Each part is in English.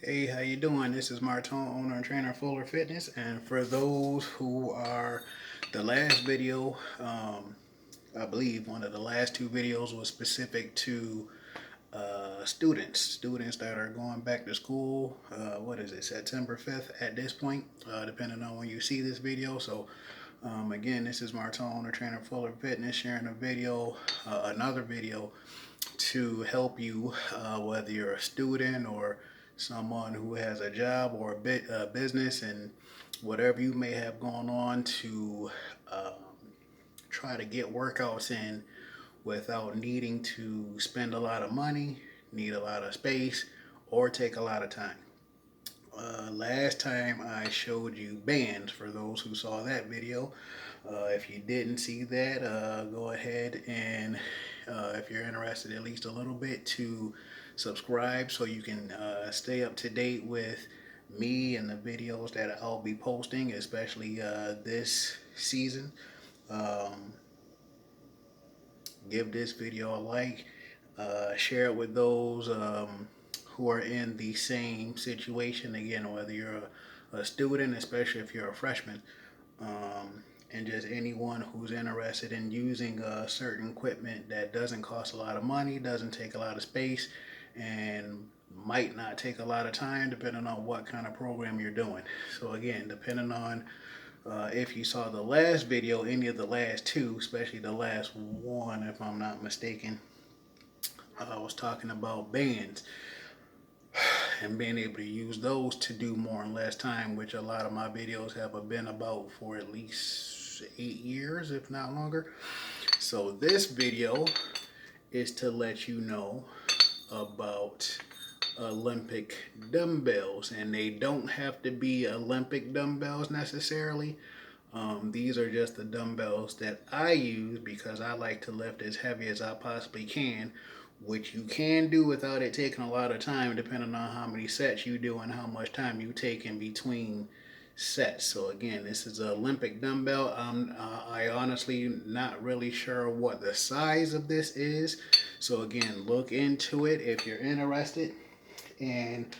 Hey, how you doing? This is Martin, owner and trainer of Fuller Fitness. And for those who are the last video, I believe one of the last two videos was specific to students that are going back to school. What is it, September 5th at this point, depending on when you see this video. So again, this is Martin, owner trainer of Fuller Fitness, sharing a video, another video to help you, whether you're a student or someone who has a job or a business, and whatever you may have going on, to um, try to get workouts in without needing to spend a lot of money, need a lot of space, or take a lot of time. Last time I showed you bands for those who saw that video. If you didn't see that, go ahead and if you're interested at least a little bit, to subscribe so you can stay up to date with me and the videos that I'll be posting, especially this season. Um, Give this video a like, share it with those who are in the same situation. Again, whether you're a student, especially if you're a freshman, and just anyone who's interested in using certain equipment that doesn't cost a lot of money, doesn't take a lot of space, and might not take a lot of time, depending on what kind of program you're doing. So again, depending on if you saw the last video, any of the last two, especially the last one, if I'm not mistaken, I was talking about bands and being able to use those to do more in less time, which a lot of my videos have been about for at least 8 years, if not longer. So this video is to let you know about Olympic dumbbells, and they don't have to be Olympic dumbbells necessarily. These are just the dumbbells that I use because I like to lift as heavy as I possibly can, which you can do without it taking a lot of time, depending on how many sets you do and how much time you take in between sets. So again, this is an Olympic dumbbell. I honestly not really sure what the size of this is. So again, look into it if you're interested. And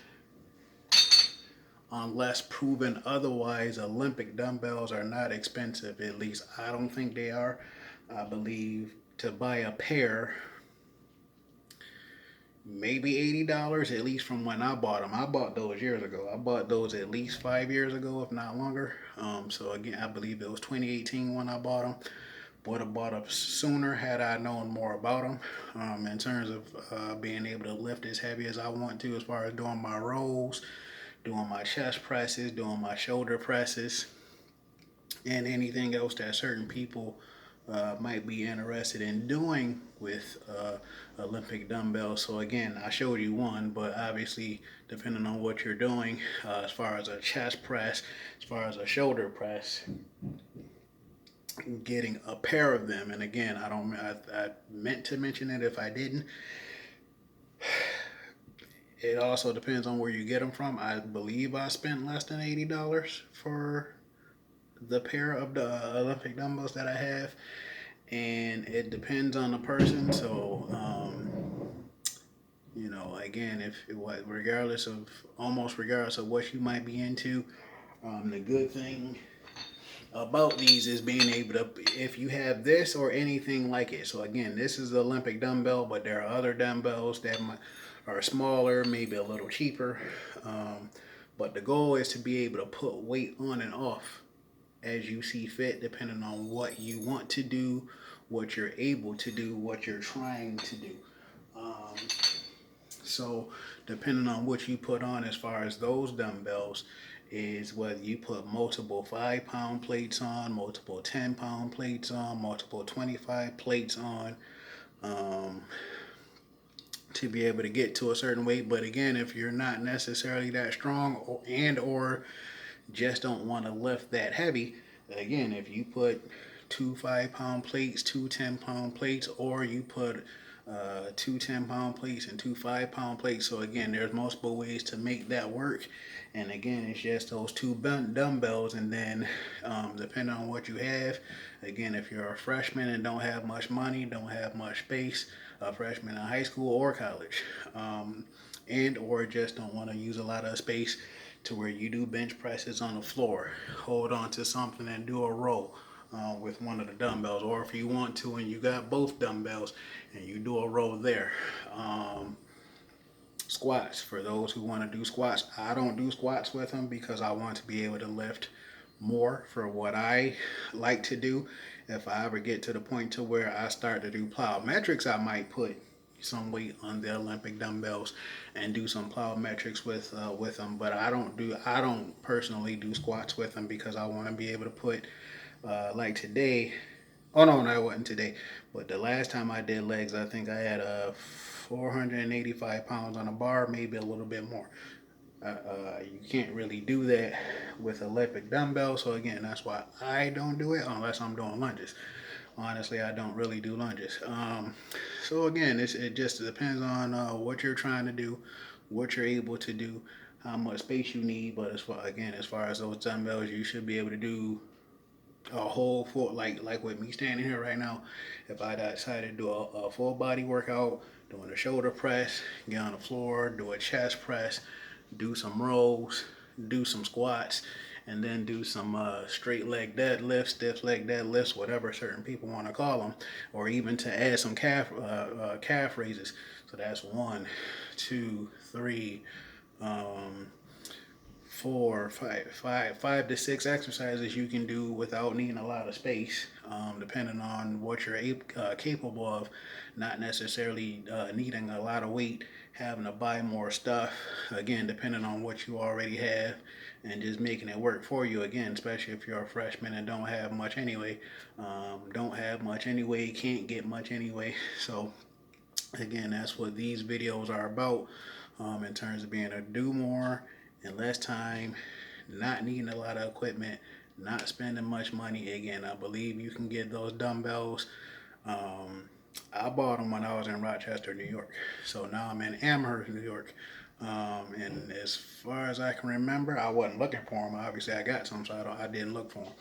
unless proven otherwise, Olympic dumbbells are not expensive. At least I don't think they are. I believe to buy a pair, maybe $80, at least from when I bought them. I bought those years ago. I bought those at least 5 years ago, if not longer. So again, I believe it was 2018 when I bought them. Would have bought them sooner had I known more about them, in terms of being able to lift as heavy as I want to, as far as doing my rows, doing my chest presses, doing my shoulder presses, and anything else that certain people might be interested in doing with Olympic dumbbells. So again, I showed you one, but obviously depending on what you're doing, as far as a chest press, as far as a shoulder press, getting a pair of them. And again, I meant to mention it if I didn't. It also depends on where you get them from. I believe I spent less than $80 for the pair of the Olympic dumbbells that I have, and it depends on the person. So, again, almost regardless of what you might be into, the good thing about these is being able to, if you have this or anything like it. So again, this is the Olympic dumbbell, but there are other dumbbells that are smaller, maybe a little cheaper. But the goal is to be able to put weight on and off as you see fit, depending on what you want to do, what you're able to do, what you're trying to do. Um, so depending on what you put on as far as those dumbbells, is whether you put multiple 5-pound plates on, multiple 10-pound plates on, multiple 25 plates on, um, to be able to get to a certain weight. But again, if you're not necessarily that strong, or just don't want to lift that heavy, again, if you put two 5-pound plates, two 10-pound plates, or you put two 10-pound plates and two 5-pound plates. So again, there's multiple ways to make that work. And again, it's just those two dumbbells. And then depending on what you have, again, if you're a freshman and don't have much money, don't have much space, a freshman in high school or college, and or just don't want to use a lot of space to where you do bench presses on the floor, hold on to something and do a row with one of the dumbbells, or if you want to and you got both dumbbells and you do a row there. Squats, for those who want to do squats, I don't do squats with them because I want to be able to lift more for what I like to do. If I ever get to the point to where I start to do plyometrics, I might put some weight on the Olympic dumbbells and do some plyometrics with them. But I don't personally do squats with them because I want to be able to put like today. Oh no, no, it wasn't today. But the last time I did legs, I think I had 485 pounds on a bar, maybe a little bit more. You can't really do that with Olympic dumbbells. So again, that's why I don't do it unless I'm doing lunges. Honestly, I don't really do lunges. So again, it just depends on what you're trying to do, what you're able to do, how much space you need. But as far as those dumbbells, you should be able to do a whole full, like with me standing here right now. If I decided to do a full body workout, doing a shoulder press, get on the floor, do a chest press, do some rows, do some squats, and then do some straight leg deadlifts, stiff leg deadlifts, whatever certain people want to call them, or even to add some calf raises. So that's 1, 2, 3, 4, 5 to 6 exercises you can do without needing a lot of space, depending on what you're capable of. Not necessarily needing a lot of weight, having to buy more stuff. Again, depending on what you already have, and just making it work for you. Again, especially if you're a freshman and don't have much anyway. Can't get much anyway. So again, that's what these videos are about, in terms of being able to do more in less time, not needing a lot of equipment, not spending much money. Again, I believe you can get those dumbbells. I bought them when I was in Rochester, New York. So now I'm in Amherst, New York. And as far as I can remember, I wasn't looking for them. Obviously, I got some, so I didn't look for them.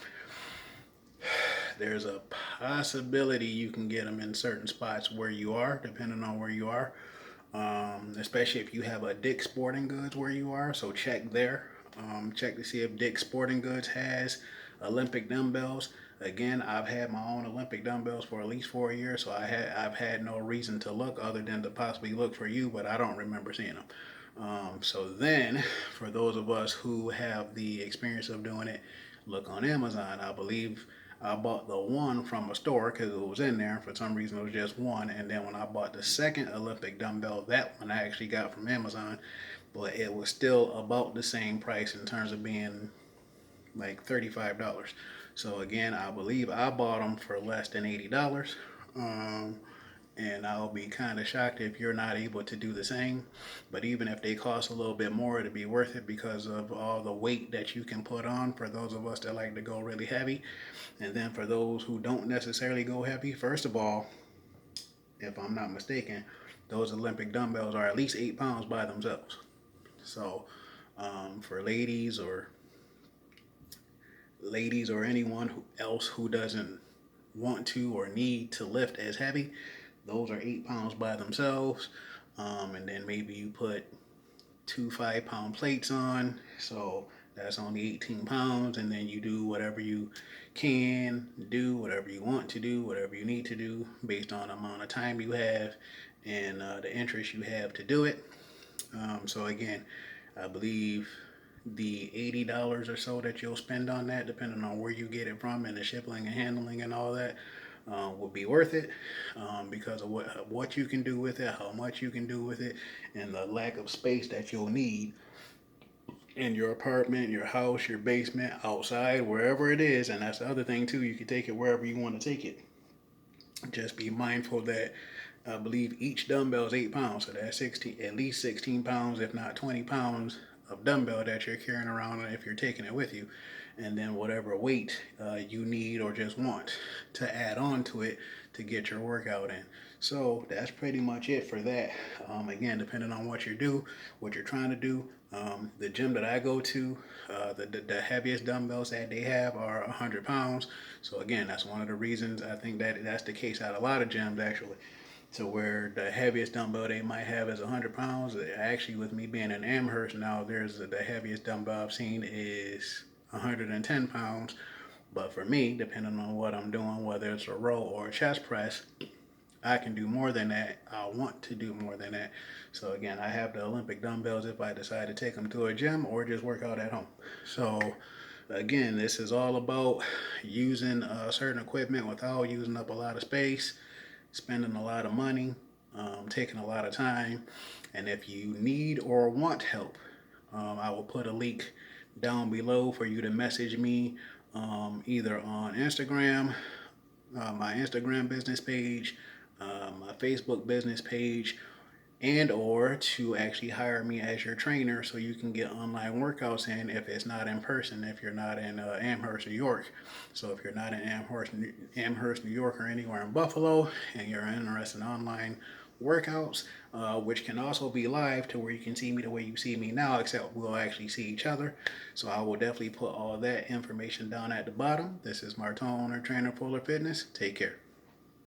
There's a possibility you can get them in certain spots where you are, depending on where you are. Especially if you have a Dick's Sporting Goods where you are, so check there. Check to see if Dick's Sporting Goods has Olympic dumbbells. Again, I've had my own Olympic dumbbells for at least 4 years, so I've had no reason to look other than to possibly look for you, but I don't remember seeing them. So then, for those of us who have the experience of doing it, look on Amazon. I believe I bought the one from a store because it was in there. For some reason, it was just one. And then when I bought the second Olympic dumbbell, that one I actually got from Amazon, but it was still about the same price in terms of being like $35. So again, I believe I bought them for less than $80. And I'll be kind of shocked if you're not able to do the same. But even if they cost a little bit more, it'd be worth it because of all the weight that you can put on for those of us that like to go really heavy. And then for those who don't necessarily go heavy, first of all, if I'm not mistaken, those Olympic dumbbells are at least 8 pounds by themselves. So for ladies or anyone else who doesn't want to or need to lift as heavy, those are 8 pounds by themselves. And then maybe you put 2 5-pound plates on, so that's only 18 pounds. And then you do whatever you can do, whatever you want to do, whatever you need to do based on the amount of time you have and the interest you have to do it. So again, I believe the $80 or so that you'll spend on that, depending on where you get it from and the shipping and handling and all that, will be worth it, because of what you can do with it, how much you can do with it, and the lack of space that you'll need in your apartment, your house, your basement, outside, wherever it is. And that's the other thing too, you can take it wherever you want to take it. Just be mindful that I believe each dumbbell is 8 pounds, so that's at least 16 pounds, if not 20 pounds of dumbbell that you're carrying around if you're taking it with you. And then whatever weight you need or just want to add on to it to get your workout in. So that's pretty much it for that. Again, depending on what you're trying to do. The gym that I go to, the heaviest dumbbells that they have are 100 pounds. So again, that's one of the reasons I think that that's the case at a lot of gyms actually. to where the heaviest dumbbell they might have is 100 pounds. Actually, with me being in Amherst now, the heaviest dumbbell I've seen is 110 pounds. But for me, depending on what I'm doing, whether it's a row or a chest press, I can do more than that. I want to do more than that. So again, I have the Olympic dumbbells if I decide to take them to a gym or just work out at home. So again, this is all about using certain equipment without using up a lot of space, spending a lot of money, taking a lot of time. And if you need or want help, I will put a link down below for you to message me either on Instagram, my Instagram business page, my Facebook business page, and or to actually hire me as your trainer so you can get online workouts in if it's not in person, if you're not in Amherst, New York. So if you're not in Amherst, New York or anywhere in Buffalo and you're interested in online workouts, which can also be live to where you can see me the way you see me now, except we'll actually see each other. So I will definitely put all that information down at the bottom. This is Martone, owner, trainer, Fuller Fitness. Take care.